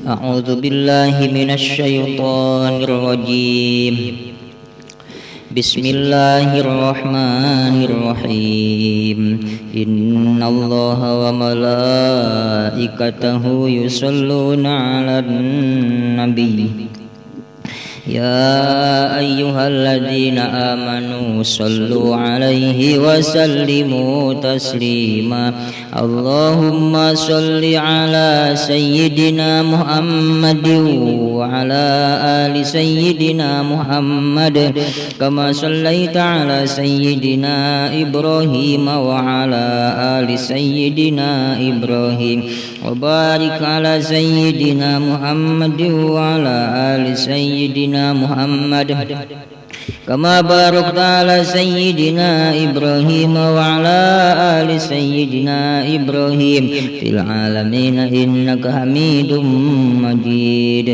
أعوذ بالله من الشيطان الرجيم. بسم الله الرحمن الرحيم. إن الله وملائكته يصلون على النبي يا أيها الذين آمنوا صلوا عليه وسلموا تسليما. اللهم صل على سيدنا محمد وعلى آل سيدنا محمد كما صليت على سيدنا إبراهيم وعلى آل سيدنا إبراهيم وبارك على سيدنا محمد وعلى آل سيدنا محمد كما باركت على سيدنا إبراهيم وعلى آل سيدنا إبراهيم في العالمين إنك حميد مجيد.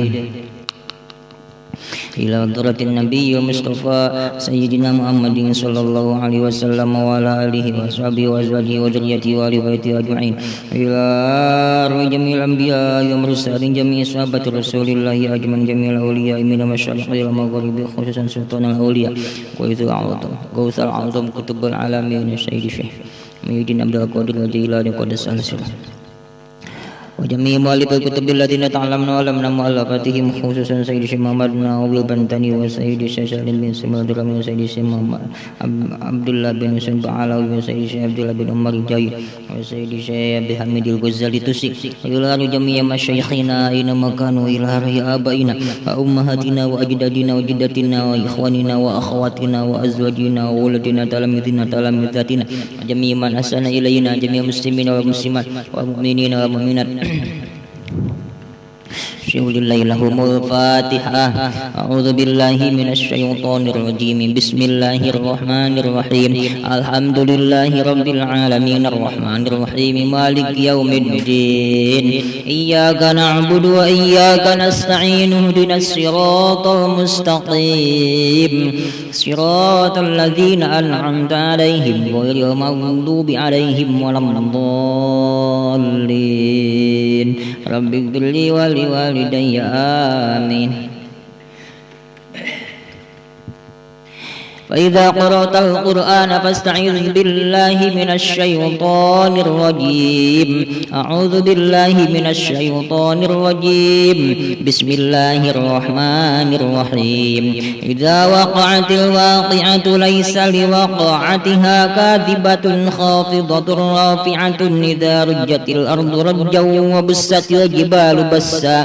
إلى حضرة النبي المصطفى سيدنا محمد صلى الله عليه وسلم وعلى آله وصحبه وأزواجه وذريته وآل بيته أجمعين. إلى روح جميع الأنبياء والمرسلين جميع صحابة رسول الله أجمعين جميع الأولياء من المشارق إلى المغرب خصوصا سلطان الأولياء غوث العظم كتب العالمين السيد الشيخ محي عبد القادر الجيلاني قدس سره وجميع مؤلف الكتب الذين تعلمنا ولمنا مؤلفاتهم خصوصا سيد الشيخ محمد ناوي البنتاني وسيد الشيخ سالم بن سماد وسيد الشيخ عبد الله بن حسين بعلاوي وسيد الشيخ عبد الله بن عمر الجاي وسيد الشيخ أبي حميد الغزالي الطوسي وإلى جميع مشايخنا أينما كانوا إلى آبائنا وأمهاتنا وأجدادنا وجداتنا وإخواننا وأخواتنا وأزواجنا وولدنا تلامذاتنا جميع من أحسن إلينا جميع المسلمين والمسلمات والمؤمنين والمؤمنات. لهم الفاتحة. أعوذ بالله من الشيطان الرجيم. بسم الله الرحمن الرحيم. الحمد لله رب العالمين الرحمن الرحيم مالك يوم الدين. إياك نعبد وإياك نستعين اهدنا الصراط المستقيم صراط الذين أنعمت عليهم غير المغضوب عليهم ولا الضالين. رب اغفر لي ولوالدي آمين. فإذا قرأت القرآن فاستعذ بالله من الشيطان الرجيم. أعوذ بالله من الشيطان الرجيم. بسم الله الرحمن الرحيم. إذا وقعت الواقعة ليس لوقعتها كاذبة خافضة رافعة إذا رجت الأرض رجا وبست الجبال بسا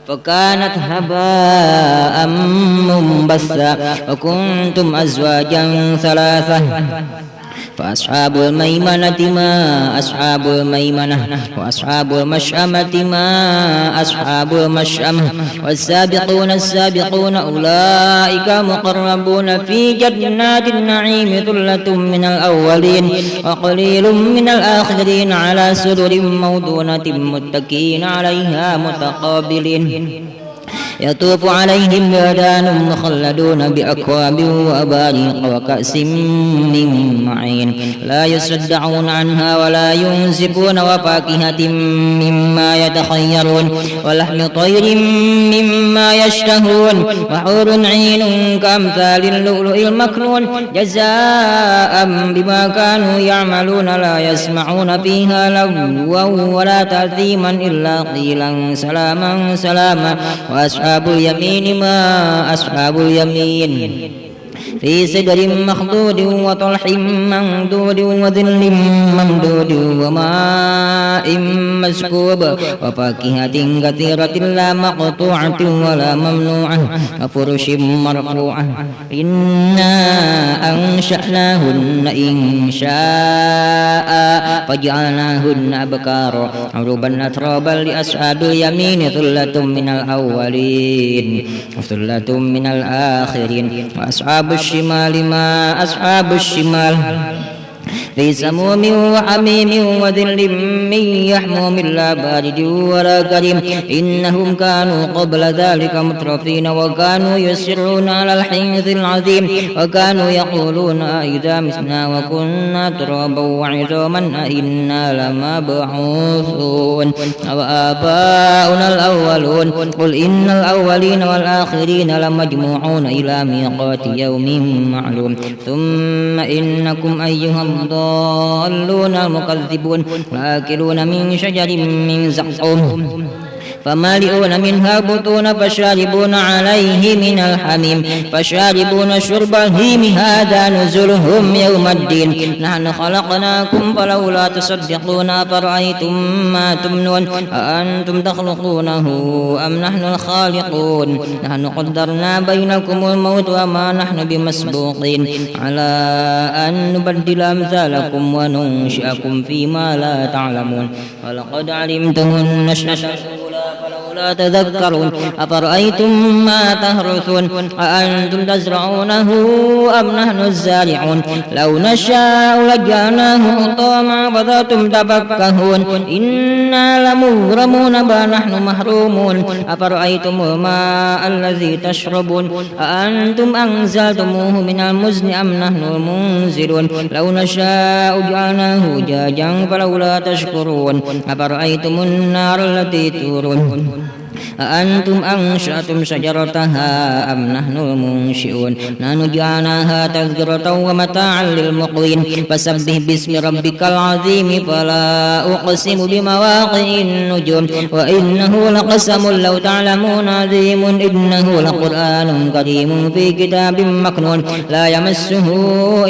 فكانت هباء منبثا وكنتم أزواجا ثلاثة فأصحاب الميمنة ما أصحاب الميمنة وأصحاب المشأمة ما أصحاب المشأمة والسابقون السابقون أولئك مقربون في جنات النعيم ثلة من الأولين وقليل من الآخرين على سرر موضونة متكئين عليها متقابلين يطوف عليهم ولدان مخلدون بأكواب وأباريق وكأس من معين لا يصدعون عنها ولا ينزفون وفاكهة مما يتخيرون ولحم طير مما يشتهون وحور عين كأمثال اللؤلؤ المكنون جزاء بما كانوا يعملون لا يسمعون فيها لغوا ولا تأثيما إلا قيلا سلاما سلاما. وأصحاب اليمين ما أصحاب اليمين في سدر مخضود وطلح ممدود وظل ممدود وماء مسكوب وفاكهة كثيرة لا مقطوعة ولا ممنوعة وفرش مرفوعة إنا أنشأناهن إنشاء فجعلناهن أبكارا عربا أترابا لأصحاب اليمين ثلة من الأولين وثلة من الآخرين. وأصحاب الشمال ما أصحاب الشمال في سموم وحميم وذل من يحموم لا بارد ولا كريم إنهم كانوا قبل ذلك مترفين وكانوا يسرون على الحنث العظيم وكانوا يقولون إذا متنا وكنا ترابا وعظاما أئنا لمبعوثون أو آباؤنا الأولون قل إن الأولين والآخرين لمجموعون إلى ميقات يوم معلوم ثم إنكم أيها الضالون المكذبون لآكلون من شجر من زقوم فمالئون منها بطون فشاربون عليه من الحميم فشاربون شرب الهيم هذا نزلهم يوم الدين نحن خلقناكم فلولا تصدقون أفرأيتم ما تمنون أأنتم تخلقونه أم نحن الخالقون نحن قدرنا بينكم الموت وما نحن بمسبوقين على أن نبدل أمثالكم وننشئكم فيما لا تعلمون ولقد علمتم النشأة فلولا تذكرون أفرأيتم ما تهرثون أأنتم تزرعونه أم نحن الزارعون لو نشاء لجعلناه حطاما فظلتم تفكهون إنا لمغرمون بل نحن محرومون أفرأيتم الماء الذي تشربون أأنتم أنزلتموه من المزن أم نحن المنزلون لو نشاء جعلناه جاجا فلولا تشكرون أفرأيتم النار التي تورون أأنتم أنشأتم شجرتها أم نحن المنشئون نحن جعلناها تذكرة ومتاعا للمقوين فسبح باسم ربك العظيم فلا أقسم بمواقع النجوم وإنه لقسم لو تعلمون عظيم إنه لقرآن كريم في كتاب مكنون لا يمسه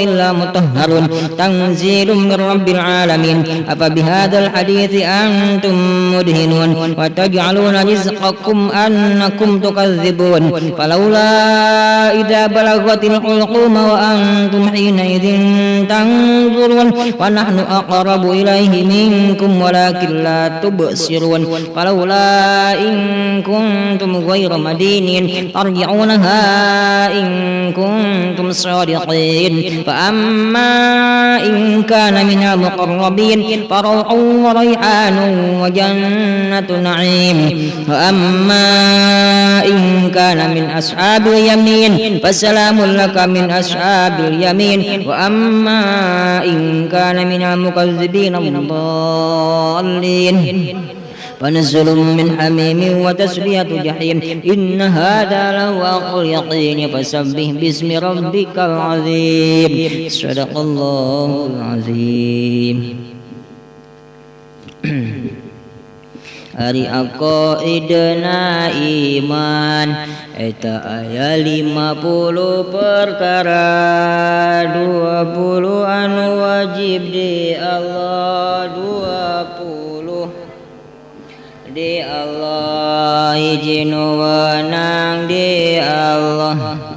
إلا مطهر تنزيل من رب العالمين أفبهذا الحديث أنتم مدهنون وتجعلون رزقكم أنكم تكذبون فلولا إذا بلغت الحلقوم وأنتم حينئذ تنظرون ونحن أقرب إليه منكم ولكن لا تبصرون فلولا إن كنتم غير مدينين ترجعونها إن كنتم صادقين فأما إن كان من المقربين فروح وريحان وجنة نعيم وأما إن كان من أصحاب اليمين فسلام لك من أصحاب اليمين وأما إن كان من المكذبين الضالين فنزل من حميم وتسلية جحيم إن هذا لهو اليقين فسبح باسم ربك العظيم صدق الله العظيم Hari aqaidna iman eta aya 50 perkara 20 anu wajib di Allah 20 di Allah hiji nu wenang di Allah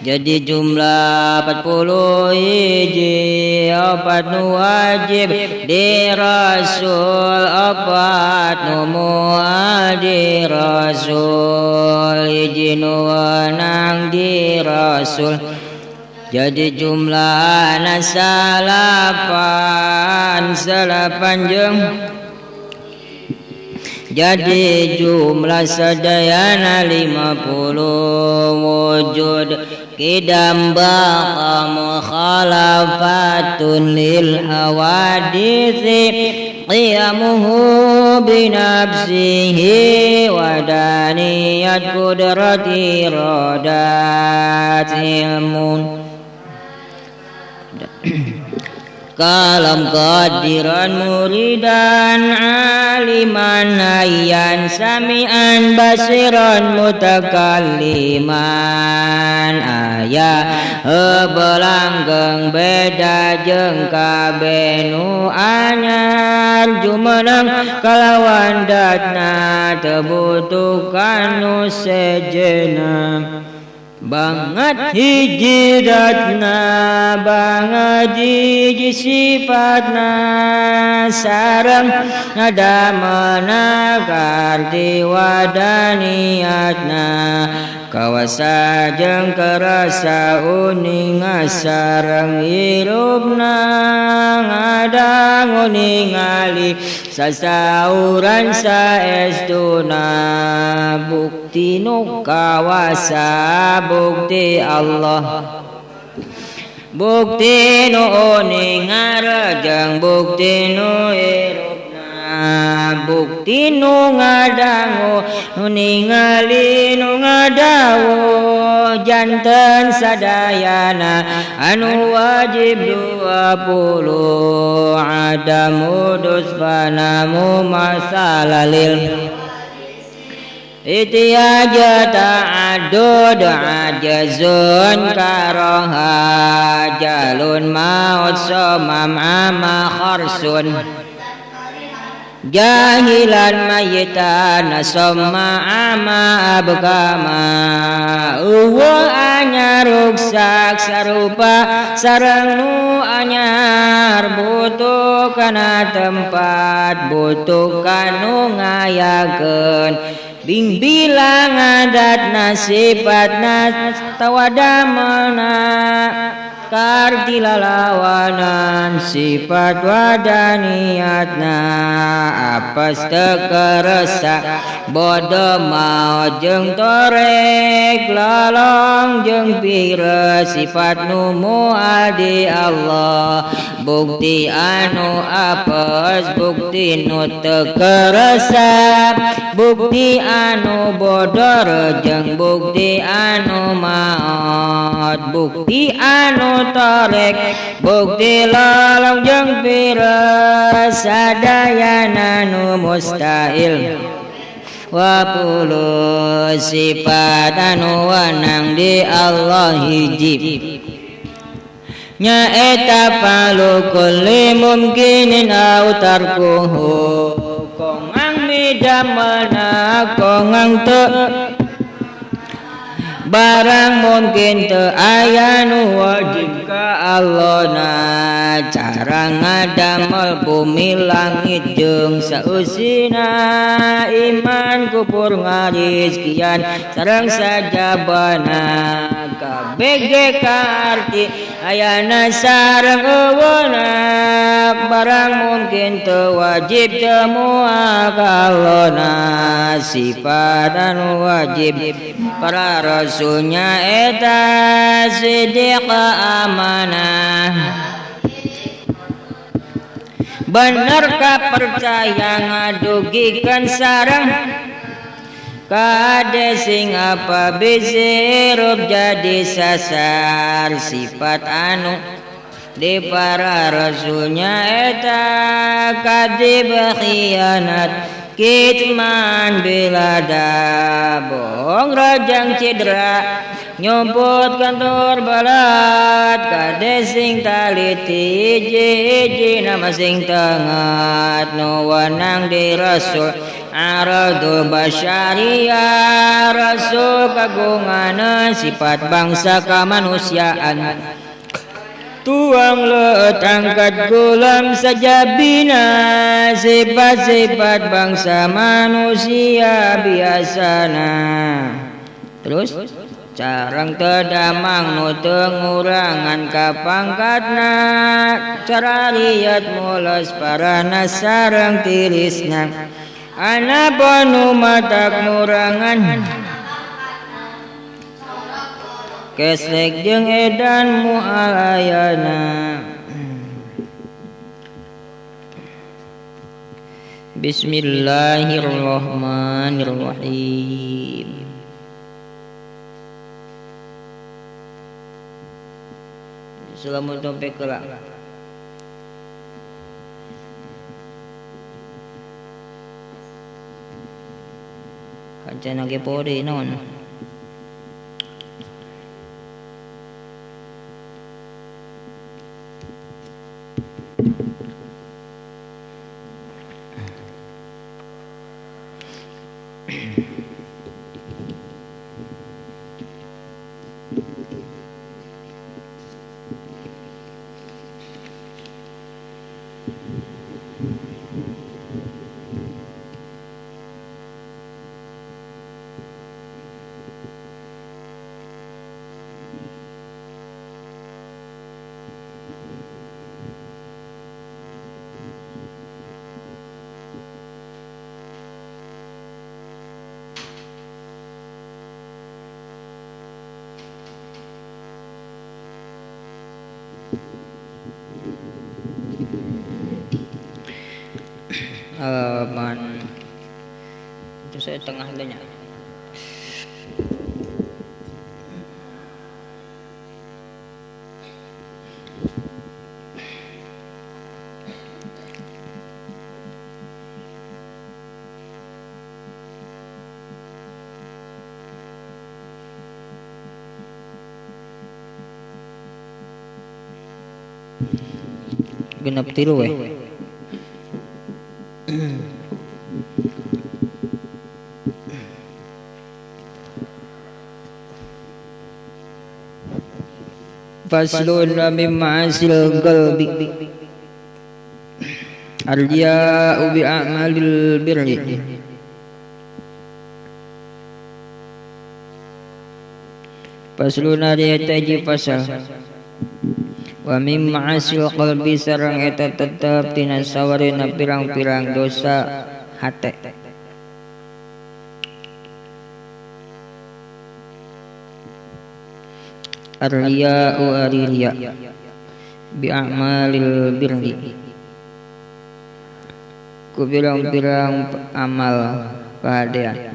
jadi jumlah 40 hiji 4 nu wajib di Rasul 4 nu mual di Rasul hiji nu wenang di Rasul jadi jumlah ana salapan jeung jadi jumlah sadayana 50 wujud kidam baqa mukhalafatun lil hawaditsi qiyamuhu binafsihi wa daniyat kudrati rodat ilmun kalam qadiran muridan aliman hayyan sami'an basiran mutakalliman aya belanggeng beda jeung kabeh nu anyar jumeneng kalawan datna teu butuhkan nu sejeuna banget hiji datna banget hiji sifatna sareng ngadameuna karti wadaniatna kawasa jeung kerasa uning sareng hirupna ngadang ningali sasauran saestuna bukti nu kawasa bukti Allah bukti nu uning ngarejeng bukti nu bukti nu ngadangu nu ningali nu ngadawu janten sadayana anu wajib 20 adamu dusfanamu masalalil itiaja ta'adud ajazun karoha jalun maut somam ama kharsun jahilan mayitan somma ama abkama uwa anyar ruksak sarupa sareng nu anyar butuh kana tempat butuh kanu ngayakeun bilang adatna sifatna tawadamana kartilalawanan sifat wadaniyatna apes tekeresa bodo mau jeung torek lalong jeung pire sifat nu muadi Allah bukti anu apes bukti nu tekeresa bukti anu bodor jeung bukti anu maot bukti anu torek bukti lalong jeung pire sadayana nu mustahil wa puluh sifat anu wanang di Allah hiji nyaeta palu kulli mumkinin au tarkuhu kongang midamana kongang teu barang mungkin teu aya nu wajib ka Allahna cara ngadamel bumi langit jeung sausina iman kupur ngarizkian sareng sajabana kabeh karti ayana sareng eueuna barang mungkin teu wajib teu ka Allahna sifat anu wajib para rasulnya eta siddiq amanah bener ka percaya ngadugikeun sareng kade sing apa bisirup jadi sasar sifat anu di para rasulnya eta kadib khianat kitman bilada bohong rajang cidra nyumput kantor balat kade sing taliti jiji nama sing tengat nu wanang di rasul aradul basyariyah rasul kagungan sifat bangsa kemanusiaan tuang leut angkat gulam sajabina sifat-sifat bangsa manusia biasana terus carang tedamang nu teu ngurangan ka pangkatna cara liat mulos parana sareng tirisna ana panu matak ngurangan kesek jeung edan mualayana Bismillahirrahmanirrahim Selamat topik kelak kancana ge pori naon halaman itu saya tengah adanya. Genap tilu faslun min ma'asil qalbi al-ja'u bi a'malil birri faslun ari pasal wa min ma'asil qalbi sareng eta tetep tina sawarina pirang-pirang dosa hate. Ar-riya'u ar-riya bi a'malil birri ku pirang-pirang amal kahadean.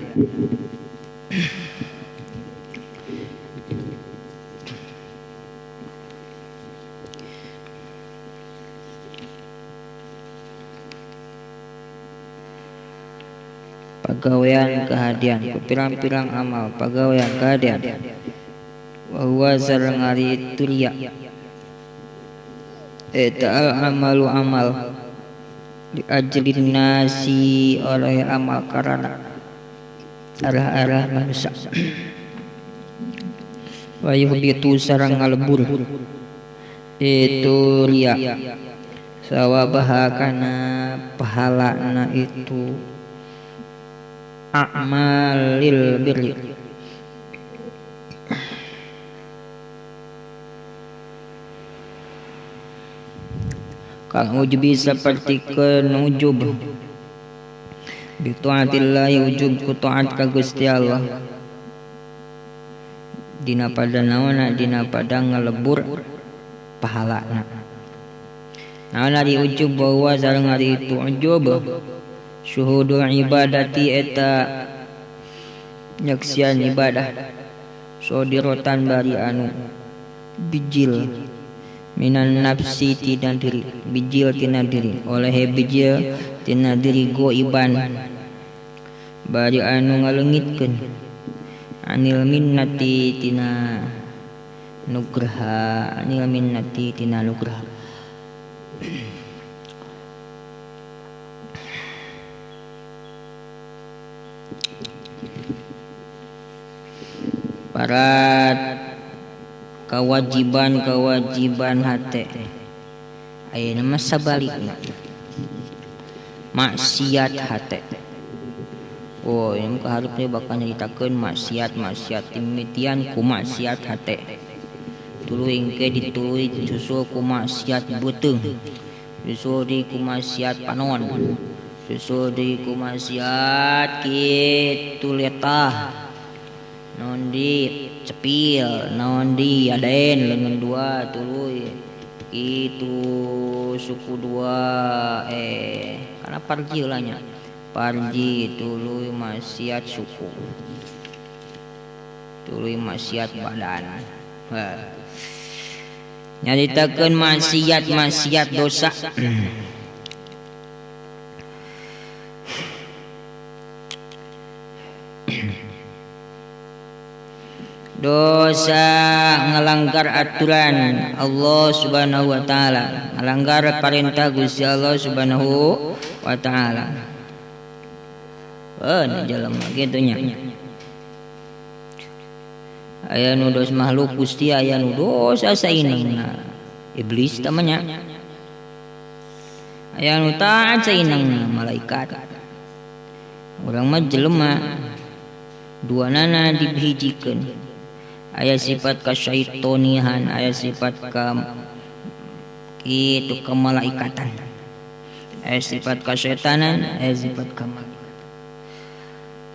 Pagawean kehadian ku pirang-pirang amal pagawean kehadian wa huwa sareng ari turia eta al amalu amal di ajlin nasi oleh amal karana arah-arah manusia wa yuhbitu sareng ngalebur itu ria sawabaha kana pahalana itu a'malil birri kang ujubi seperti kenujub bi taatillahi ujub ku taat ka Gusti Allah dina pada naonna dina pada ngalebur pahalana naonna di ujub bahwa sareng ari itu ujub syuhudul ibadati eta nyaksian ibadah sodirotan bari anu bijil minan nafsi tina diri bijil tina diri oleh bijil tina diri goiban bari anu ngaleungitkeun anil minnati tina nugraha anil minnati tina nugraha parat kewajiban hate ayeuna mah sabalikna maksiat hate. Oh yang kaharupnya bakal nyaritakeun maksiat timitian ku maksiat hate tuluy engke dituluy susul ku maksiat beuteung susul di ku maksiat panon susul di ku maksiat kitu letah naon di cepil naon di aden leungeun dua tuluy itu suku dua karena parji lah nya parji tuluy maksiat suku tuluy maksiat badan nyaritakeun maksiat dosa dosa ngelanggar aturan Allah Subhanahu wa taala, ngelanggar perintah Gusti Allah Subhanahu wa taala. Ini jelema kitu nya. Aya nu dos makhluk Gusti, aya nu dosa sainengna. Iblis tamanya. Aya nu taat sainengna malaikat. Urang mah jelema duanana dibihijikeun. Aya sifat kasyaitonihan, aya sifat itu kemalaikatan, aya sifat kasyetanan, aya sifat kemalaikatan.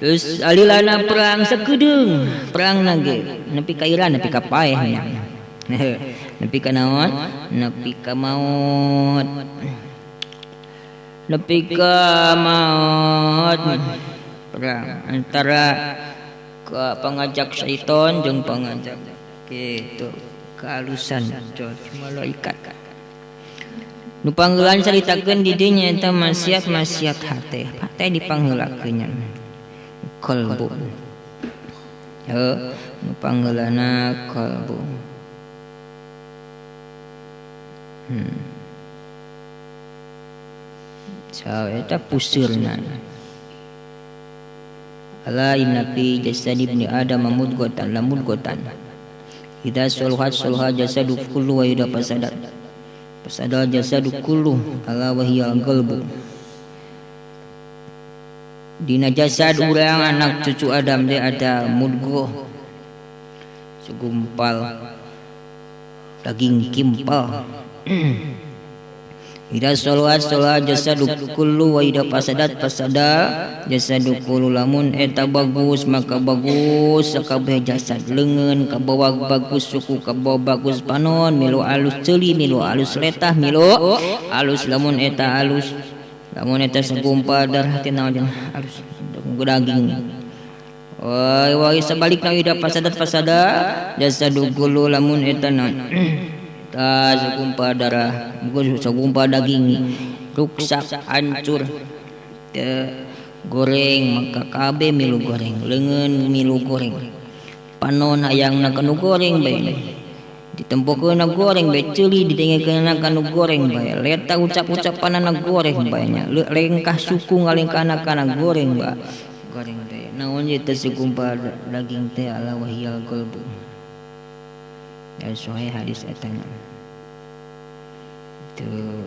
Terus alilana perang sakedeung, perang nage nepi ka ira nepi ka paeh nya. Nepi ka naon? Nepi ka maut. nepi ka maut. Perang antara ke pengajak syaitan jeung pengajak kitu kehalusan malaikat. Nu panggelan caritakeun di dieu nyaeta maksiat-maksiat hate. Hate dipanggeulakeun qalbu. Nu panggeulana qalbu. Eta pusirna. Ala inna fi jasadi ibni adam mudghatan la mudghatan. Idza sulhat sulha jasadu kullu wa idza fasadat fasada jasadu kullu ala wa hiya qalbu. Dina jasad urang anak cucu Adam teh ada mudghah segumpal daging kimpal. Ida sholat jasadu kullu wa ida fasadat fasada jasadu kullu. Lamun eta bagus maka bagus sakabeh jasad. Leungeun kabawa bagus, suku kabawa bagus, panon milu alus ceuli, milu alus letah, milu alus. Lamun eta alus, lamun eta segumpal darah teh naon alus daging. Wa sabalikna ida fasadat fasada jasadu kullu. Lamun eta naon segumpal darah, segumpal daging rusak hancur goreng maka kabe milu goreng. Leungeun milu goreng, panon hayangna kanu goreng bae, ditempokeunna goreng bae, ceuli didengekeunna kanu goreng bae, leta ucap-ucapanna goreng bae nya, lengkah suku ngalengkahna kana goreng bae, goreng teh naon ye teh segumpal daging teh ala wahyal qalbu. Ya sahih hadis eta nya. Tuh.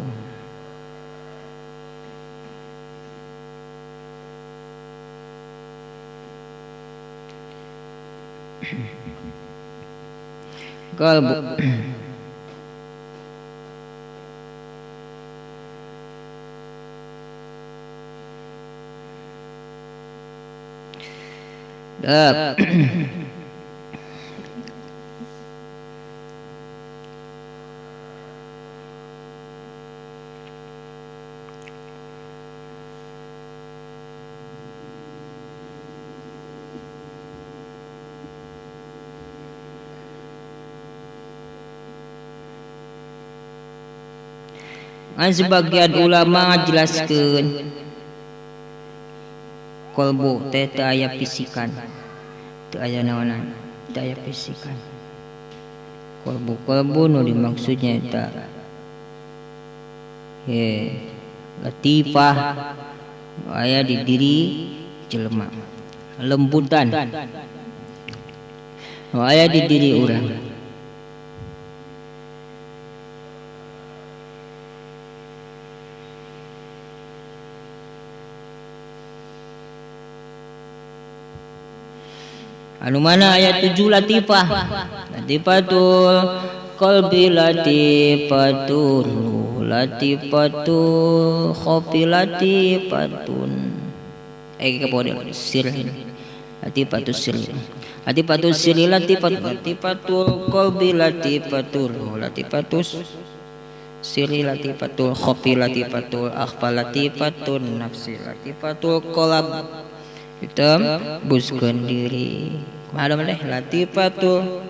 Qalbu. Dak. Sebagian ulama ngajelaskeun qalbu teh teu aya fisikan, teu aya naonan, teu aya fisikan. Qalbu nu dimaksudnya eta latifah aya di diri jelema, lembutan aya di diri urang. Anu mana ayat 7 latifah. Latifatul qalbi latifatul latifatul khofi latifatun. Kemudian sir. Latifatul sir. Latifatul sir latifatul qalbi latifatul latifatus siri latifatul khofi latifatul akhfa latifatun nafsi latifatul qalb. Kita buskeun diri. Kumaha teh latifatul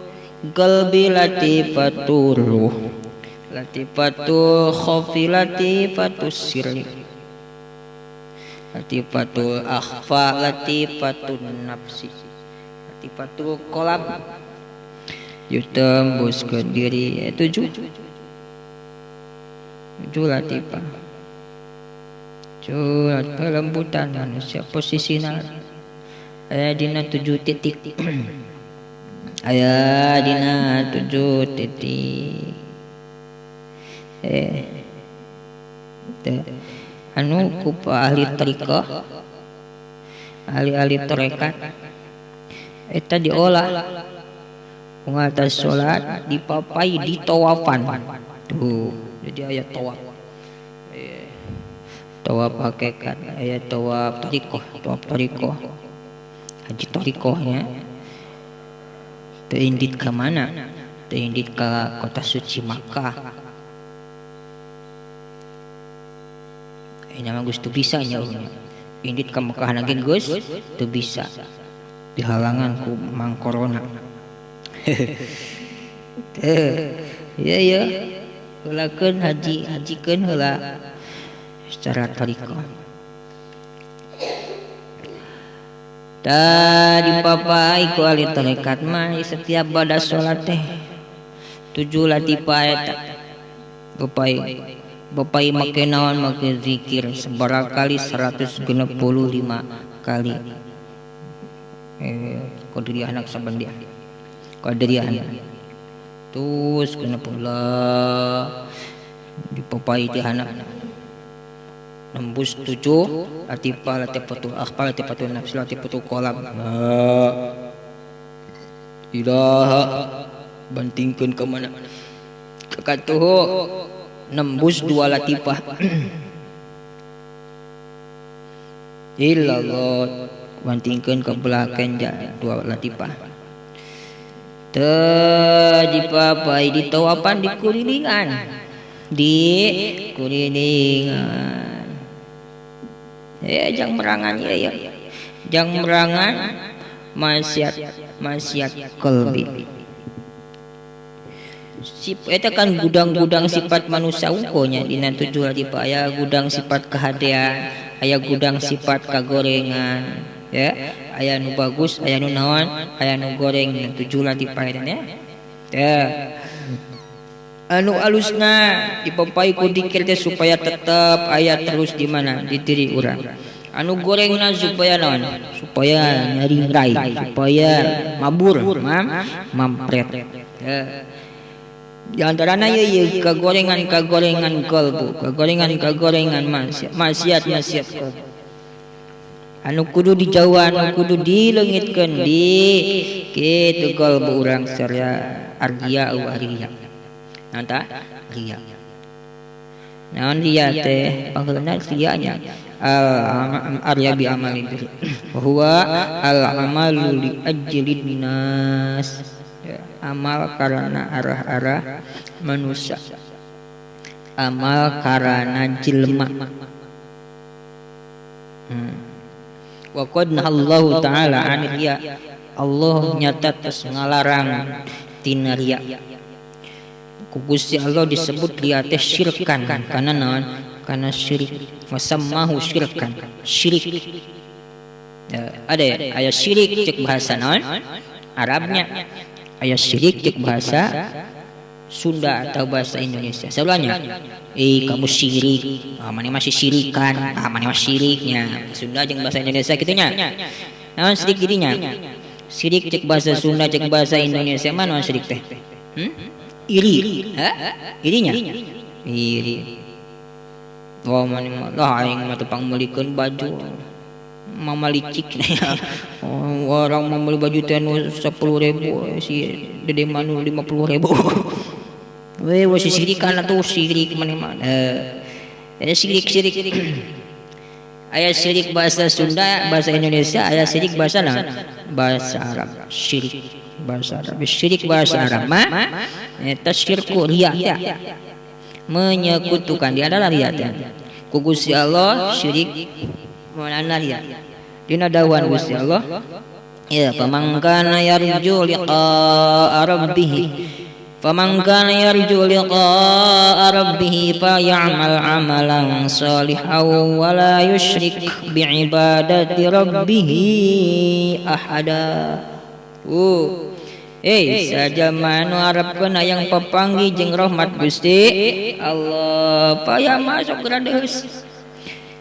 qalbi latifatul ruh latifatul khofi latifatus sirri latifatul akhfa latifatun nafsi latifatul qalb. Kita buskeun diri 7 latifah. Kelembutan manusia posisinya aya dina 7 titik. Aya dina 7 titik. Anu ku ahli tariqah, ahli tarekat eta diolah pengatas salat dipapai di tawafan. Tuh, jadi aya tawaf. Tawaf hakikat, aya tawaf tariqah, haji tariqahnya teu indit ka mana? Teu indit ka kota suci Makkah. Ini mah Gus tu bisa nyaurnya. Indit ka Mekah lagi Gus tu bisa. Dihalangan ku mang corona. Ya. Heulakeun hajikeun heula secara tarikah. Tadi papai ku ahli tarekat mah setiap pada sholat teh 7 latifah eta. Bapai make naon make zikir sebarakali 165 kali. Qadariyah anak saban dia. Qadariyah anak. Terus kena pula di papai teh anak nembus 7 latifah latifatul akhfal latifatul nafs latifatul qalam ilaha bantingkeun ke mana kakatuh nembus 2 latifah illallah bantingkeun ke belah kenja 2 latifah teu papai ditawapan di kurilingan jang merangan ya jang merangan maksiat qalbi eta kan gudang-gudang sifat manusia ungkonya dina 7 latifah aya gudang sifat kehadean aya gudang sifat kagorengan ya aya nu bagus aya nu naon aya nu goreng 7 latifah eta ya anu alusna dipapai ku dikir teh supaya tetap aya terus di mana di diri urang anu gorengna supaya naon supaya nyaringrai supaya mabur mampret di antarana ye kagorengan kalbu kagorengan maksiat kalbu anu kudu dijauhan anu kudu dileungitkeun di kitu kalbu urang sareng argia ariya nanta ria naon ria teh panggilna rianya arya bi amalin huwa al amalu li ajlin nas amal karena arah-arah manusia amal karena jelma wa qad nahallahu ta'ala an riya Allah nyata tes ngalarang tina riya Gusti Allah disebut dia teh syirkan karena naon karena syirik wasammahu syirkan syirik ada ya aya syirik cek bahasa naon Arabnya aya syirik cek bahasa Sunda atau bahasa Indonesia sebelahnya kamu syirik mane masih syirikan mane masih syiriknya Sunda jeung bahasa Indonesia gitunya naon syirik didinya syirik cek bahasa Sunda cek bahasa Indonesia mana naon syirik teh iri irinya iri lah aing mah tepang meulikeun baju mama licik orang mau beli baju teh 10.000 si dede manu 50.000 we si sirikan atuh sirik mana sirik aya sirik bahasa Sunda bahasa Indonesia aya sirik bahasa bahasa Arab syirik bahasa Arab syirik bahasa Arab mah eta syirku riya menyekutukan dia adalah riya ku Gusti Allah syirik manana riya dina dawuhan Gusti Allah ya faman kana yarju liqa'a rabbih fay'amal 'amalan shalihan wa la yusyrik bi'ibadati rabbih ahada saja manu harapkeun hayang papanggih jeung rahmat Gusti Allah paya masuk gradeus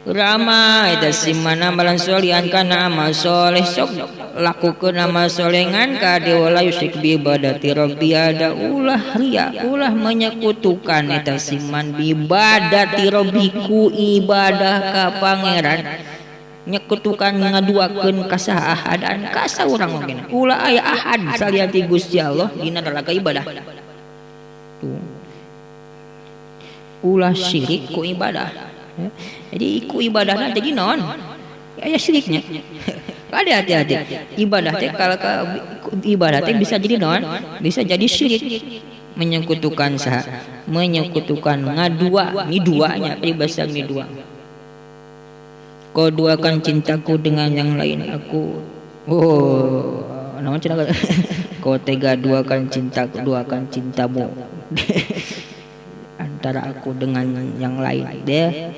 rama eta simana amalan sholihan kana amal soleh sok lakukeun amal solengan ka dewa yusyrik bi ibadati rabbi ada ulah ria ulah menyekutukan eta siman bi ibadati rabbiku ibadah ka pangeran nyekutukan ngaduakeun ka saha ahadan ka saurang oge ulah aya ahad saliyana ti Gusti Allah dina rangka ibadah ulah syirik ku ibadah jadi ku ibadahna teh naon aya syiriknya ada hati-hati ibadah teh kalau ibadah teh bisa jadi naon bisa jadi syirik menyekutukan saha menyekutukan ngadua mi duanya peribahasa mi dua kau duakan cintaku dengan yang lain aku. Oh, nama cinta kau tega duakan cintamu antara aku dengan yang lain deh.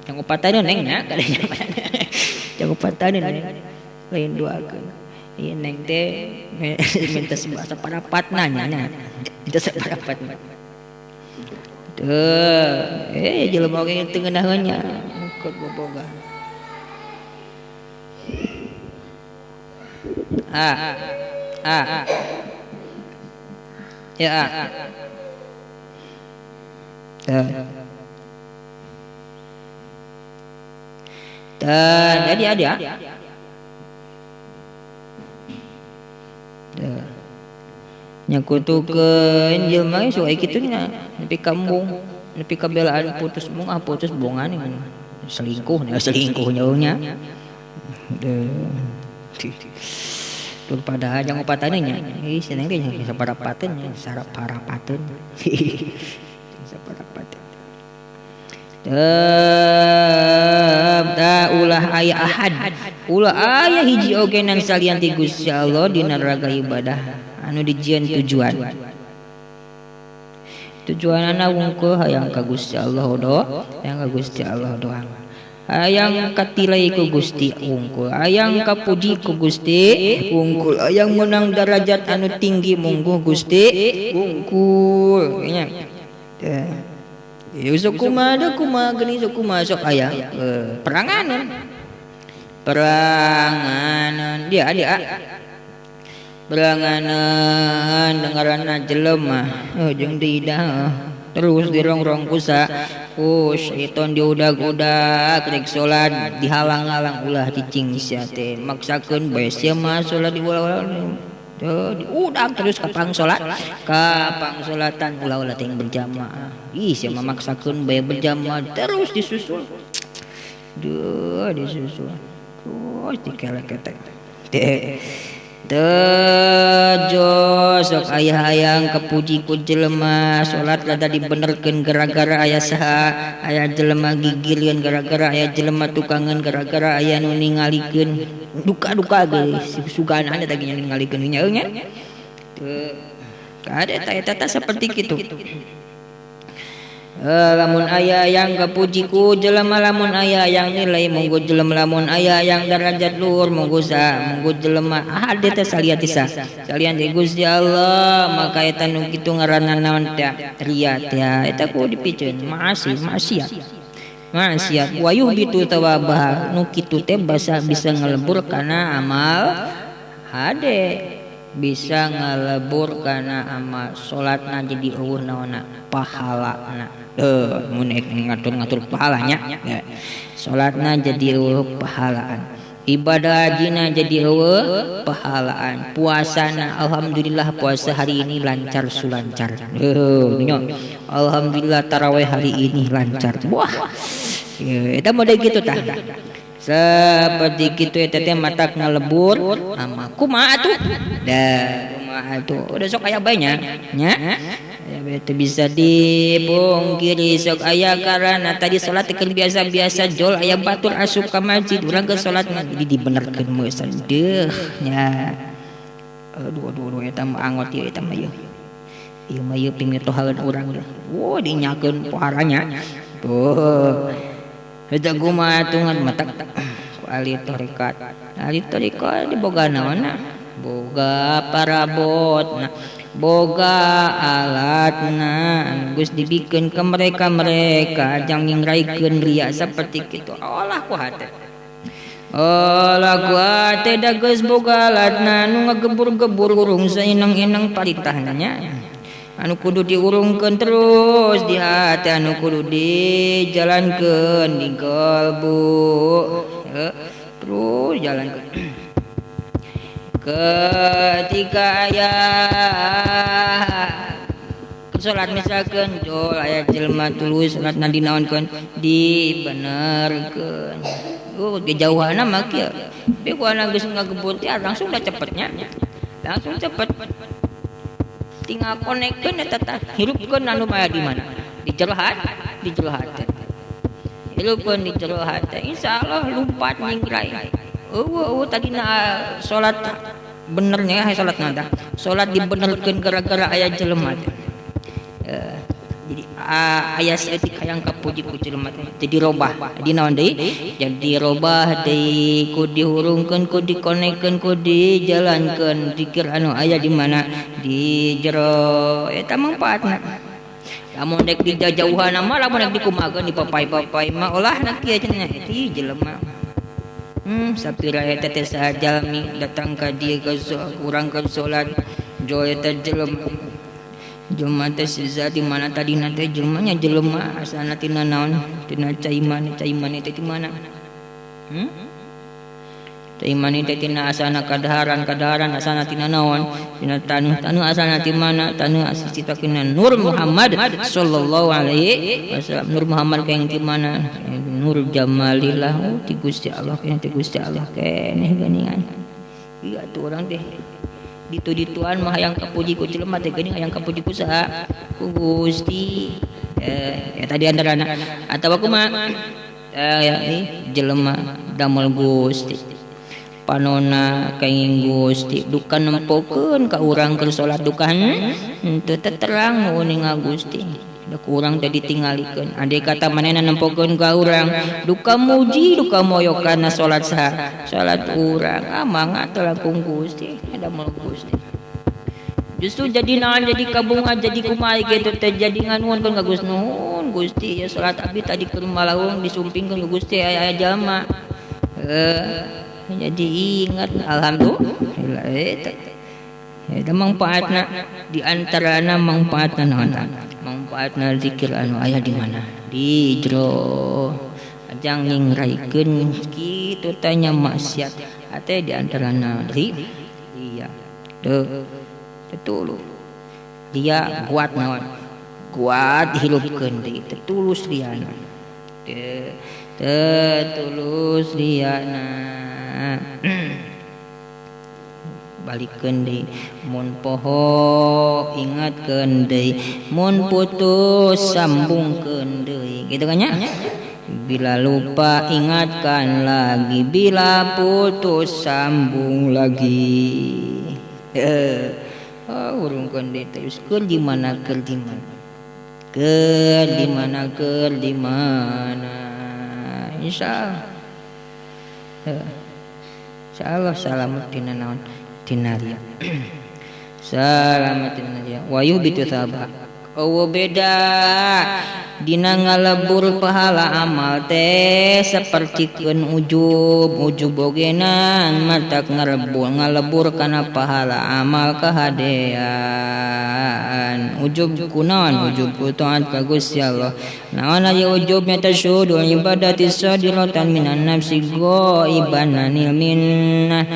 Yang upatan neng ya, yang upatan lain duakan. Iya neng teh minta separapat nanya, minta separapat. Jelema ge teu ngeunaheunnya mukut boboga. Ya. Jadi ada. Nyakutukeun jelema ge suai kitunya nepi kambung nepi kabelaan putus bungan selingkuh nyaunya tur padahal jangan upatana nya ih seneng teh saparapateun nya saraparapateun saparapateun ulah aya ahad ulah aya hiji oge nan salian ti Gusti Allah dina raga ibadah anu dijieun tujuanana wungkul hayang ka Gusti Allah doang hayang katilai ku Gusti wungkul hayang kapuji ku Gusti wungkul hayang menang derajat anu tinggi mungguh Gusti wungkul nya sok kumaha geuning sok kumaha sok aya peranganan dia beranganan dengaranna jelema jeung diidah terus dirongrong kusa syaiton diudag-udag rek salat dihalang-halang ulah cicing sia teh maksakeun bae sia mah salat diulang-ulang diudag terus ka pangsolatan ulah-ulah teh berjamaah ih sia mah maksakeun bae berjamaah terus disusul disusul terus dikelek-kelek Tejo sok aya hayang kapuji ku jelema salat rada dibenerkeun gara-gara aya saha aya jelema gigilieun gara-gara aya jelema tukangan gara-gara aya nu ningalikeun duka-duka ge sugana ada tadi ningalikeun nya teu kada eta seperti kitu. Lamun aya yang kapuji ku jelema lamun aya yang nilai monggo jelema lamun aya yang derajat luhur monggo jelema hade teh salian tisa salian di Gusti Allah maka eta nu kitu ngaranna naon teh ria teh eta ku dipikeun maksiat wa yuhbitu tawabah nu kitu teh bisa ngelebur kana amal hade bisa ngelebur kana amal salatna jadi eueuh naonna pahalana mun ngatur pahalanya salatna jadi eueuh pahalaan ibadah hajina jadi eueuh pahalaan puasana alhamdulillah puasa hari ini lancar sulancar alhamdulillah tarawih hari ini lancar wah eta mode kitu tah seperti kitu eta teh matak ngalebur ama kumaha atuh udah sok aya bae nya itu bisa dipungkiri sok aya karena tadi salat teh biasa-biasa jol aya batur asup ka masjid urang ke salat jadi dibenerkeun meusan deuh nya aduh eta mah angot ieu eta mah ieu mah ieu pimitohaeun urang deh dinyakeun paharanya tuh eta kumaha tungan matak ahli tarekat diboga naonna boga parabot boga alatna geus dibikeun ke mereka jang ngingraikeun ria seperti kitu olah ku hate da geus boga alatna nu ngagebur-gebur urung saineng-ineng paritahna nya anu kudu diurungkeun terus di hati anu kudu dijalankeun di kalbu terus jalankeun ketika aya salat misalkan jol aya jelema tulus salatna dinaonkeun dibenerkeun kejauhanna mah kieu tapi ku anu geus ngagebur teh langsung da cepetnya langsung cepet tinggal konekkeun eta tah hirupkeun anu maya di mana di jelahat telepon di jero hati insyaallah lumpat nyingrai tadi na salat benernya salat nada salat dibenerkeun gara-gara aya jelema jadi aya saeutik hayang kapuji ku jelema jadi robah di naon deui jadi robah deui ku dihurungkeun ku dikonekkeun ku dijalankeun zikir anu aya di mana di jero eta mangpaatna lamun dek di jauhan mah lamun dek dikumakeun di papai-papai mah olahna kieu cenah ti jelema sapira eta teh sajalmi datang ka dieu ka urang ka salat jo eta jelema jelema teh siza di mana tadina teh jelemanya jelema asana tina naon tina caiman teh di mana caiman teh tina asana kadaharan asana tina naon tina tanu asana ti mana tanu asicitakeun Nur Muhammad sallallahu alaihi wasallam Nur Muhammad kaeng ti mana Nur Jamalillah ti Gusti Allah ti Gusti Allah keneh geuningan ieu atuh urang teh ditu-dituan mah hayang kapuji ku jelema teh geuning hayang kapuji ku saha ku Gusti eta di antarana atawa kumaha jelema damel Gusti panona kenging Gusti duka nempokeun ka urang keur salat duka teu terang uning Gusti da urang teh ditinggalikeun andai kata manehna nempokeun ka urang duka muji duka moyo kana salat salat urang mangga teu langkung Gusti ada mul Gusti justru jadi naon jadi kabunga jadi kumaha kitu teh jadi nganuhunkeun ka Gusti nuhun Gusti ya salat abdi tadi keur malaung disumpingkeun ku Gusti aya jalma jadi ingat alhamdulillah eta mangpaatna di antarana mangpaatna naon mangpaatna zikir anu aya di mana di jero ajang ningraikeun kitu tanya maksiat ate di antarana iya betul dia kuat naon kuat hirupkeun deui tulus liana tulus liana balikeun deui mun poho ingatkeun deui mun putus sambungkeun deui kitu kan nya bila lupa ingatkan lagi bila putus sambung lagi urungkeun deui teh keur di mana insyaallah salamet tina naon tina riya salamet tina riya wa yubitu sabah beda dina ngalebur pahala amal teh sapercikeun ujub ogenan matak ngalebur kana pahala amal kahadean ujub kunaon ujub taat ka Gusti Allah naon aya ujub nya tasyudu ibadati sadiratan minan nafsi ghaiban anil minnah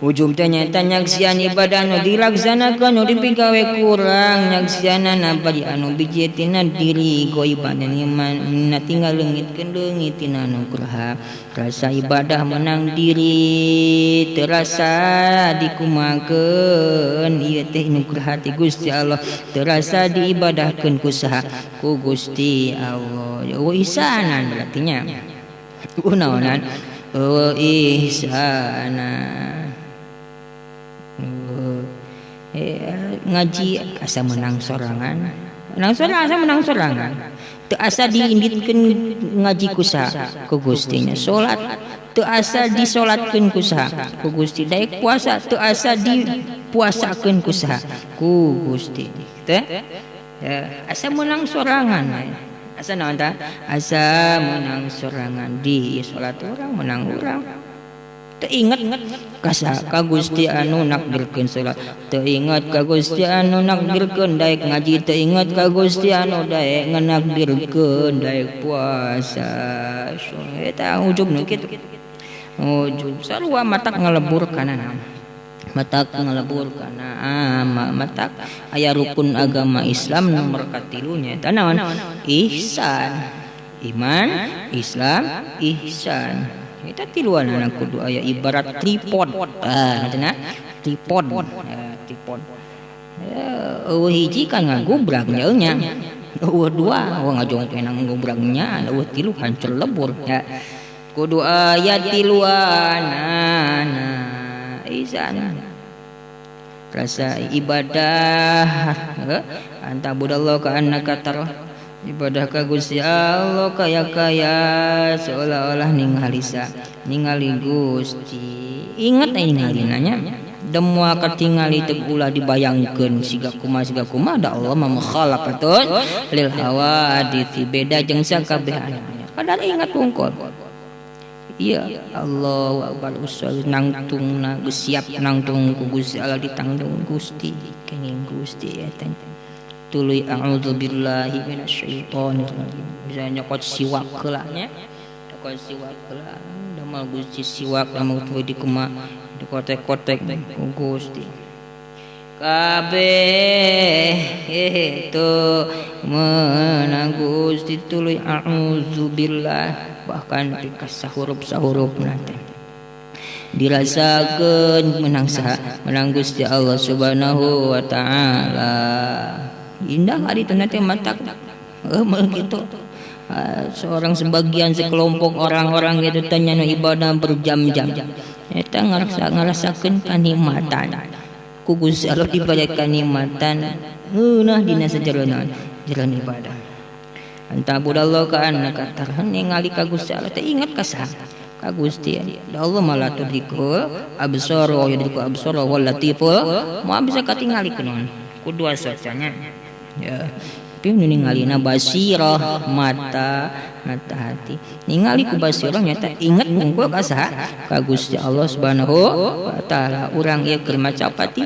ujub teh nyaeta nyaksian ibadah nu dilaksanakeun nu dipigawe kurang nyaksianana bari anu biji tina diri ghaiban iman tinggal leungitkeun tina nugraha rasa ibadah menang diri terasa dikumakeun ieu teh nugraha ti Gusti Allah terasa diibadahkeun ku saha ku Gusti Allah ihsanan berarti nya naonan ihsanan ngaji asa menang sorangan teu asa diinditkeun ngaji ku saha ku Gusti nya salat teu asa disolatkeun ku saha ku Gusti daek puasa teu asa dipuasakeun ku saha ku Gusti teh asa menang sorangan asa naon tah asa menang sorangan di salat urang menang urang teu inget ka Gusti anu nakdirkeun salat teu inget ka Gusti anu nakdirkeun daek ngaji teu inget ka Gusti anu daek nganakdirkeun daek puasa eta ujubna kitu ujub sarua matak ngalebur kana amal matak aya rukun agama Islam nomor katilunya eta naon ihsan iman Islam ihsan eta tiluanana kudu aya ibarat tripod cenah tripod hiji kan ngagubrak nya dua ngajong penang ngobrangnya tilu hancur lebur ya kudu ayat tiluanana isan rasa ibadah anta budallah ka annaka tar ibadah ka Gusti Allah kaya seolah-olah ningali Gusti ingat ningali nanya demua katingali teu ulah dibayangkeun siga kumaha da Allah mah khalaqatul lil hawadits beda jeung sakabehana padahal ingat wungkul iya Allahu akbar usul nangtungna geus siap nangtung ku Gusti Allah ditangtung Gusti kenging Gusti eta tuluy a'udzubillahi minasyaitonir rajim bisa nyokot siwak heula nya nyokot siwak heula damal Gusti siwak lamun tuluy dikumaha dikotek-kotek ku Gusti kabeh itu meunang Gusti tuluy a'udzubillah bahkan dikasih huruf-huruf nanti dirasakeun menang Gusti Allah Subhanahu wa taala indah ari teh nanti mata gitu seorang sekelompok orang-orang itu tanya ibadah berjam-jam eta ngarasakeun kanikmatan ku Gusti Allah diberi kanikmatan heunah dina sajeronan jalan ibadah anta budallah ka annaka tarhan ningali ka Gusti Allah teh ingat ka saha ka Gusti Allah malah tudikul absar wa yudriku absar wal latiful moal bisa katingali kenon kudu asacanya ya tapi ningalina basirah mata hati ningali ku basirah nyata inget mungkul ka saha ka Gusti Allah Subhanahu wa taala urang ieu keur maca pati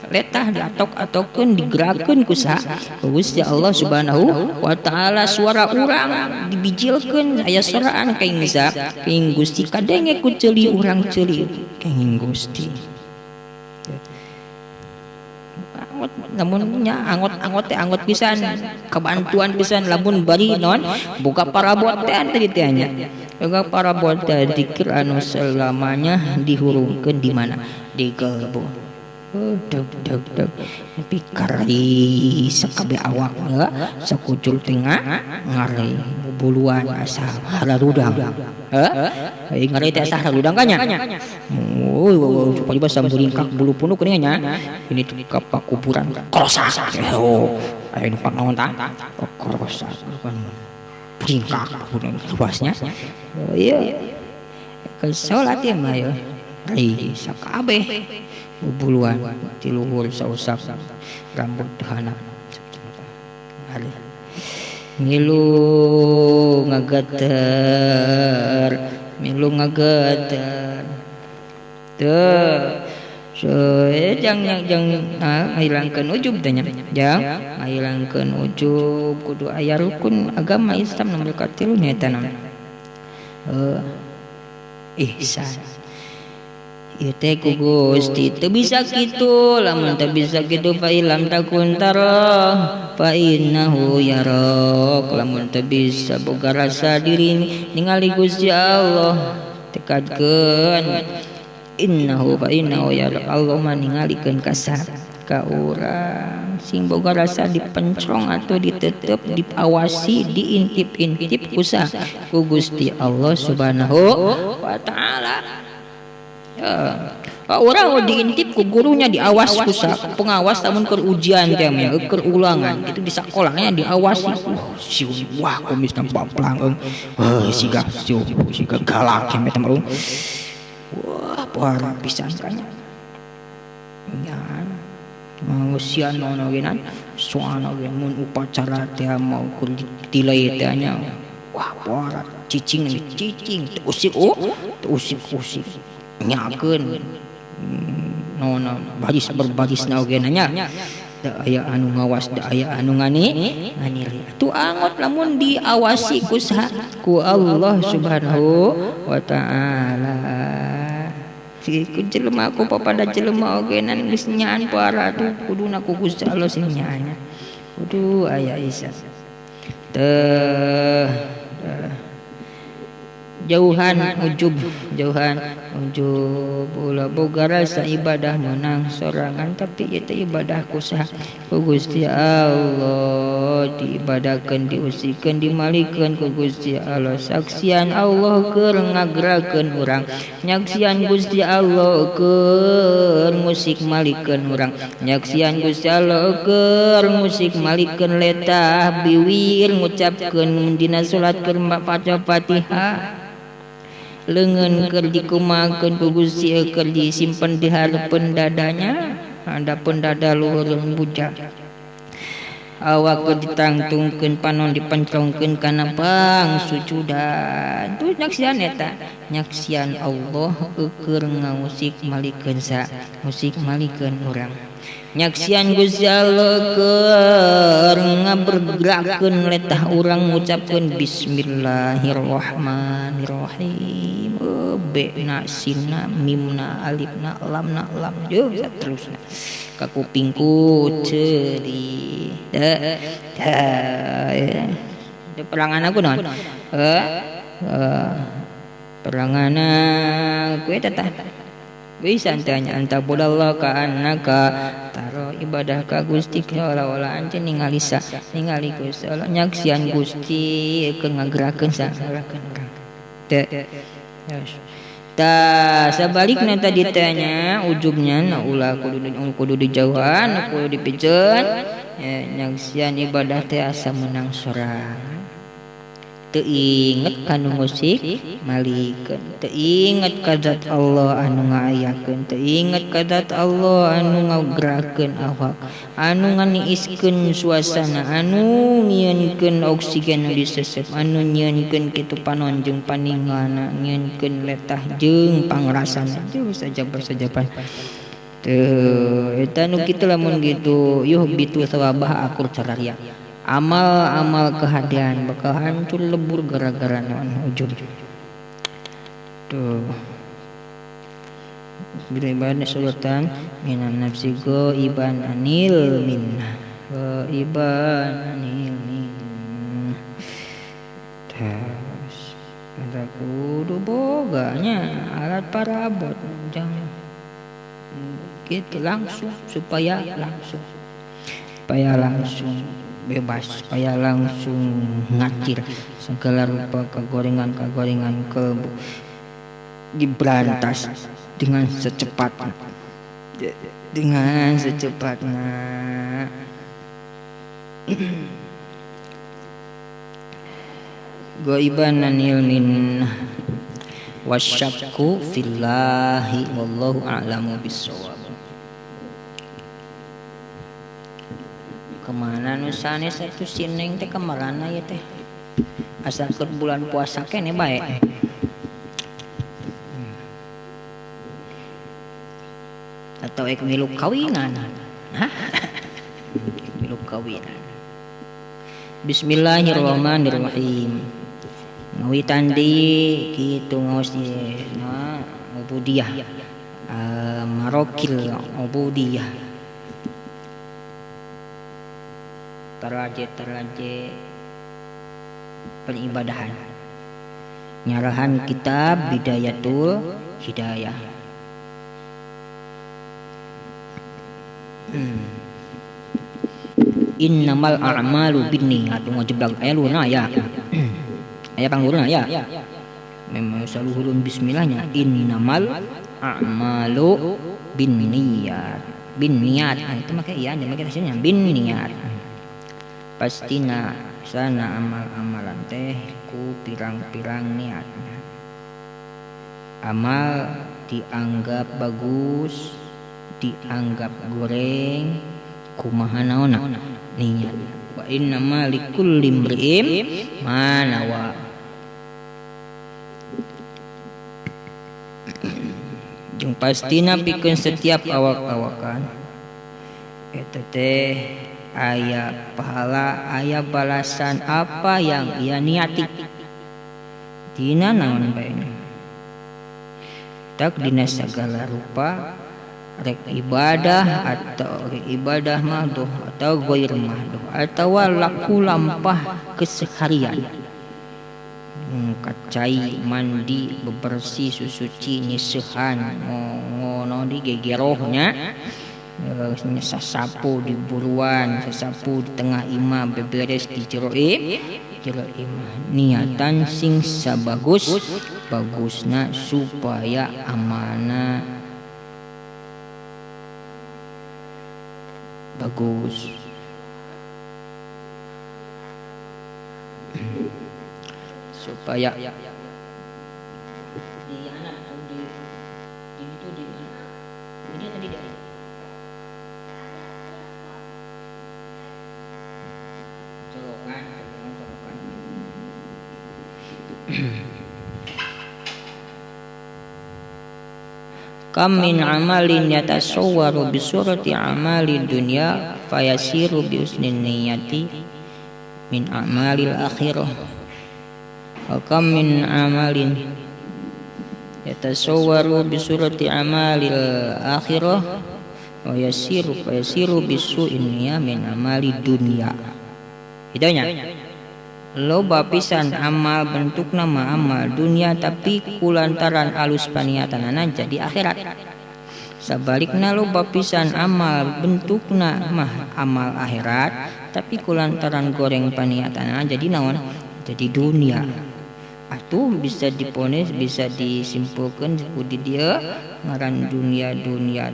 letah diatok-atokkeun digerakkeun ku saha ku Gusti Allah Subhanahu wa taala suara urang dibijilkeun aya soraan kaing sa kaing Gusti kadenge ku ceuli urang ceuli kaing Gusti lamun nya angot pisan kebantuan pisan lamun bari non buka parabot teh tadi teh nya buka parabot teh zikir anu selamanya dihurungkeun di mana di kalbu deg pikari sakabeh awak sakucul tengah ngari buluan asa harudang ngari teh asa harudang kanya coba samburingkak bulu punuk nya ini ka pakuburan krosak aya nu panaon tah krosak bukan bringkak luasnya iya ke salat ieu mah ya ai sakabeh buluan ti luhur sausap rambut dahana milu ngageter teu jang ngahilangkeun ujub teh nya jang ngahilangkeun ujub kudu aya rukun agama Islam nomor katilu nya eta naon ihsan ieu teh ku Gusti teu bisa kitu lamun teu bisa kitu fa ilam takun tara fa innahu yarak lamun teu bisa boga rasa diri ningali Gusti Allah tekadkeun innahu fa innahu yarak Allah mah ningalikeun ka ka urang sing boga rasa dipencrong atau ditetep diawasi diintip-intip ku Gusti Allah Subhanahu wa taala. Orang diintip ku gurunya diawas ku pengawas namun keur ujian teh mah keur ulangan itu di sakolahnya diawasi si wah kumis nampak pelang siga galak eta mah wah parah pisan kanya nya manusia nono genan soalna ge mun upacara teh mau ku tilai teh nya wah parah cicing usik nyakeun nona baris berbarisna oge nya da aya anu ngawas da aya anu nganili tu angot lamun diawasi ku Allah Subhanahu wa taala si ku jelema ku papada jelema oge nan geus nyaan para tu kuduna ku Gusti Allah sing nyaanya kudu aya isa teh jauhan ulah boga rasa ibadah menang sorangan, tapi itu ibadah kusaha ku Gusti Allah, diibadahkeun diusikeun dimalikeun ku Gusti Allah, saksian Allah keur ngagerakkeun urang, nyaksian Gusti Allah keur musik malikeun urang, nyaksian Gusti Allah keur musik malikeun letah biwir ngucapkeun dina salat keur maca Fatihah, leungeun keur dikumakeun ku Gusti keur disimpen di hareupeun dadanya, hadapun dada luhur buja, awak keur ditangtungkeun panon dipencongkeun kana pang sujudan. Tu nyaksian eta, nyaksian Allah keur ngamusik malikeun musik malikeun urang, nyaksian Gusti Allah keur ngabergerakkeun letah urang ngucapkeun bismillahirrahmanirrahim, be-na sinna mimna alifna lamna lam jeung saterusna ka kupingku ceuri perangan aku naon perangana ku eta tah bisa tanya anta budallah ka annaka taro ibadah ka Gusti olah-olah ante ningali Gusti Allah, nyaksian Gusti keur ngagerakeun sagarakeun urang teu ta sabalikna tadi tanya ujungnya na ulah kudu dijauhan kudu dipijeun nyaksian ibadah teh asa menang sorang, teu inget kana musik malikeun, teu inget ka zat Allah anu ngaayakeun, teu inget ka zat Allah anu ngagerakeun awak, anu nganiiskeun suasana, anu nyieunkeun oksigen disesep, anu nyieunkeun kitu panon jeung paninggalna, nyieunkeun letah jeung pangrasana jeung sajaban teu eta nu kitu. Lamun kitu yuh bitu sawabah akur cararia amal kehadian bakal hancur lebur gara-gara naon ujub tuh beribadah sultan minan nafsi go iban anil minna terus ada kudu boganya alat parabot jangan gitu langsung supaya bebas, supaya langsung ngacir segala rupa kegorengan kalbu diberantas dengan secepatnya Ghaiban anil min wasyakku fillahi wallahu a'lamu bissawab. Kemana nusane satu sineng teh kemarana ya teh asal ke bulan puasa kene bae atau milu kawinan milu kawinan. Bismillahirrahmanirrahim. Ngawitan di kitu ngaos na ubudiyah marokil ubudiyah teraje peribadahan nyarahan kitab Bidayatul Hidayah. Innamal a'malu binniyat ngajeblag aya luna ya aya pangluruna ya memang saluhurun bismillahnya innamal a'malu binniyat itu make iya nya make hasilnya binniyat pastina sana amal-amalan teh ku pirang-pirang niatnya. Amal dianggap bagus, dianggap goreng, kumaha naonna niat. Wa innama likulli imri'in ma nawa. Jeung pastina pikeun setiap awak-awakan eta teh aya pahala, aya balasan apa yang ia niati. Dina naon bae tak dina segala rupa rek ibadah atau ibadah mahdoh atau ghair mahdoh atau laku lampah keseharian kacai mandi bebersih susuci nyesehan ngono di gegerohnya sasapu di buruan sasapu di tengah imah beberes di jero imah niatan sing bagusna supaya amanah bagus supaya di anak atau di itu di ini tadi dari colokan. Kam min amalin yatasawwaru bi surati amali dunya fayasiru bi usnin niyati min amalil akhirah. Wa kam min amalin yatasawwaru bi surati amalil akhirah wa fayasiru bi su'in niyya min amali dunya. Hidupnya loba pisan amal bentuk nama amal dunia tapi kulantaran alus paniatanana jadi akhirat. Sebaliknya loba pisan amal bentukna mah amal akhirat tapi kulantaran goreng paniatanana jadi naon jadi dunia. Atuh bisa diponis bisa disimpulkan di dia ngaran dunia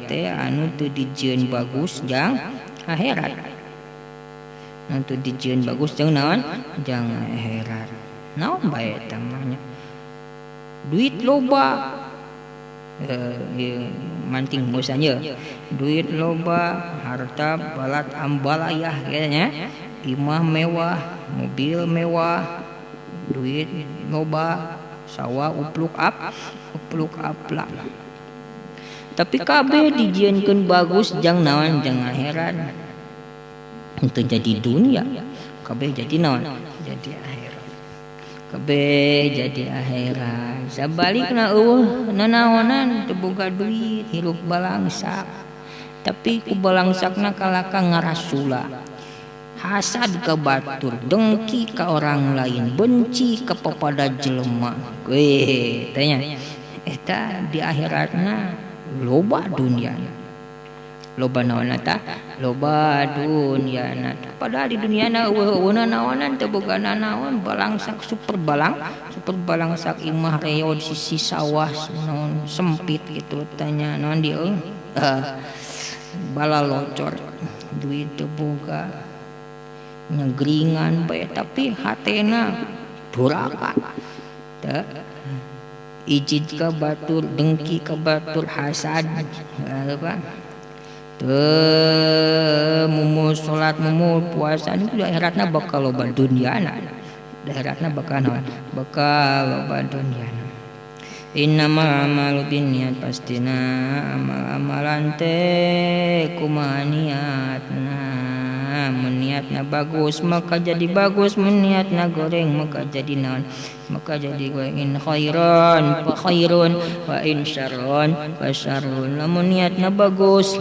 teh anu teu dijieun bagus jang akhirat. Untuk dijieun bagus jangan naon jangan akhirat naon bae tamanya duit loba manting musanya duit loba harta balat ambalayah katanya imah mewah mobil mewah duit loba sawah upluk lah tapi kabeh dijieunkeun bagus jang naon jang akhirat untuk jadi dunia kabeh jadi naon jadi akhirat kabeh jadi akhirat sabalikna nanaonan teu boga duit hirup balangsak tapi ku balangsakna kalaka ngarasula hasad ka batur dengki ka orang lain benci ka papada jelema tanya eta di akhiratna loba dunia loba naonata loba dunyana padahal di duniana eueuh naonan teu boga naon balangsak super balangsak imah reod sisi sawah naon sempit gitu tanya naon dia bala locor duit teu boga nyegringan bae tapi hatena duraka teu ijid ka batur dengki ka batur hasad apa mumu salat mumu puasa itu akhiratna bakal loba dunyana akhiratna bakal loba dunyana innamal amalu binniyat pastina amal-amalan teh kumaha niatna niatna bagus maka jadi bagus niatna goreng maka jadi naon maka jadi wa in khairan fa khairun wa in syarrun fa syarrun lamun niatna bagus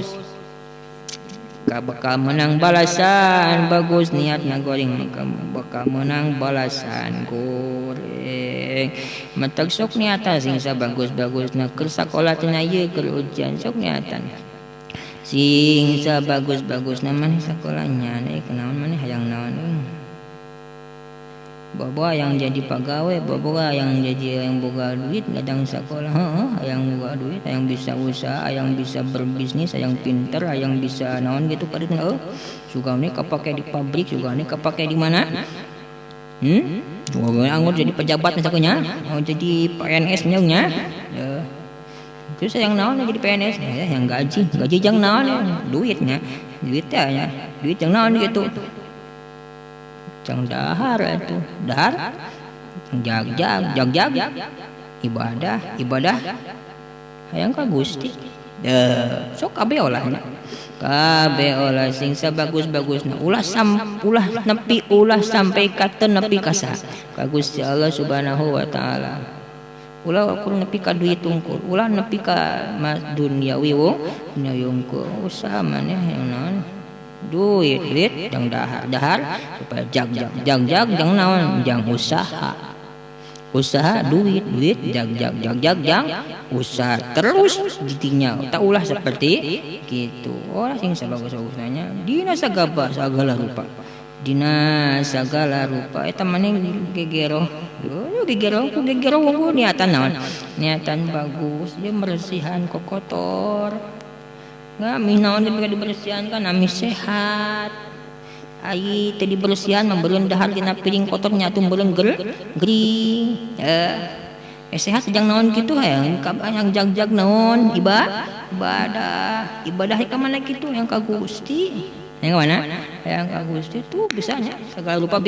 bakal menang balasan bagus niatna goreng maka bakal menang balasan goreng matak sok niatan sing sabagus-bagusna keur sakola teh ieu keur ujian sok niatan sing sabagus-bagusna maneh sakolanya kenaon maneh hayang naon bawa yang jadi pegawai, bawa yang jadi yang boga duit, kadang sekolah, yang boga duit, yang bisa usaha, yang bisa berbisnis, yang pinter, yang bisa naon gitu kadang juga nih kepake di pabrik, juga nih kepake di mana? Anggur jadi pejabat misalnya, mau jadi PNS nya, terus yang naon jadi PNS, yang gaji yang naon duitnya ya, duit yang naon gitu. Jang dahar itu dahar jag ibadah hayang ka Gusti sok kabeh olahnya kabeh olah sing sabagus-bagusna ulah sampai ka nepi ka sa ka Gusti Allah Subhanahu wa taala ulah ukur nepi ka duit tungkul ulah nepi ka duniawi unggul usaha maneh yang naon duit jang dahar supaya jag jang naon jang usaha usaha duit jag usaha terus ditinggal tak ulah seperti gitu. Orang sing sabagus-bagusnya dina segala eta maneh gegero niatan naon niatan bagus dia meresihan kok kotor nggak naon dia dibersihan kan ami sehat ai teh dibersihan membeureun dahar dina piring kotor nya atuh mbeureun gering sehat jeung naon kitu hayang jag naon ibadah ka mana kitu yang ka Gusti yang mana yang ka Gusti tuh bisanya segala rupa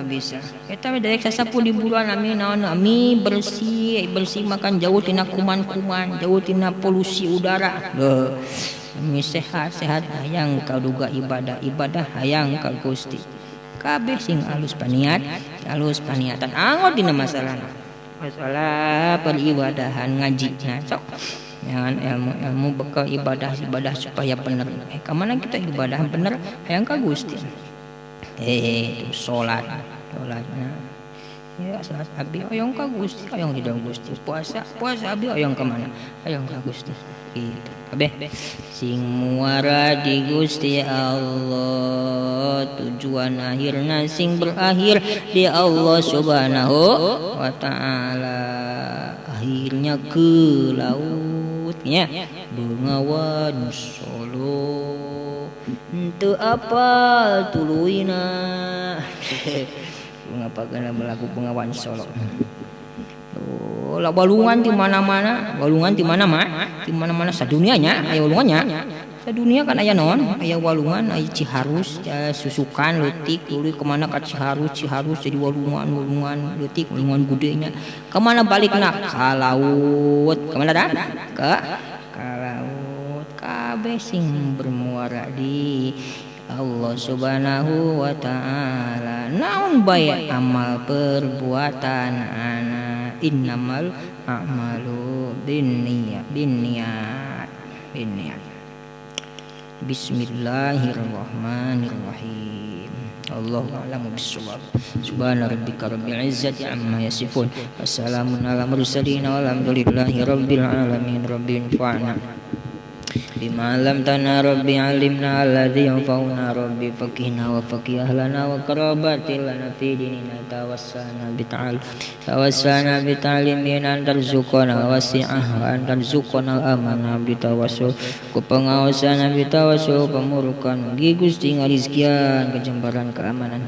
bisa eta we daek sasapu di bulan ami bersih makan jauh tina kuman-kuman jauh tina polusi udara ami sehat hayang kaduga ibadah hayang ka Gusti kabeh sing alus paniatan anggot dina masalah peribadahan ngaji sok jangan ilmu bekal ibadah supaya bener kemana kita ibadah bener hayang ka Gusti sholat ya salat abi hayang ka Gusti hayang di Gusti puasa abi hayang ka mana hayang ka Gusti gitu kabeh sing muara di Gusti Allah tujuan akhirna sing berakhir di Allah Subhanahu wa taala akhirnya ke lautnya Bengawan Solo henteu apal tuluina mengapa kana melaku Bengawan Solo lah walungan di mana-mana sadunianya aya walungannya sadunia kan aya naon aya walungan aya Ciharus susukan leutik tuluy kemana ka Ciharus jadi walungan leutik walungan gudenya kemana balikna ka laut kemana dah ka laut kabeh sing bermuara di Allah Subhanahu wa taala naon bae amal perbuatan ana innamal a'malu binniyat Bismillahirrahmanirrahim Allahu a'lamu bissawab subhana rabbika rabbil izzati amma yasifun wassalamun ala mursalin walhamdulillahi rabbil alamin rabbil fa'na bima lam tana rabbi alimna alladhi yanfa'una rabbi faqihna wa faqih ahlana wa karabatil lana fi dinina tawassana bita'alimin antarzuqana wasi'ah wa antarzuqana al-amana bitawassul ku pengawasan bitawassul pemurukan Gusti ngarizkian kejembaran keamanan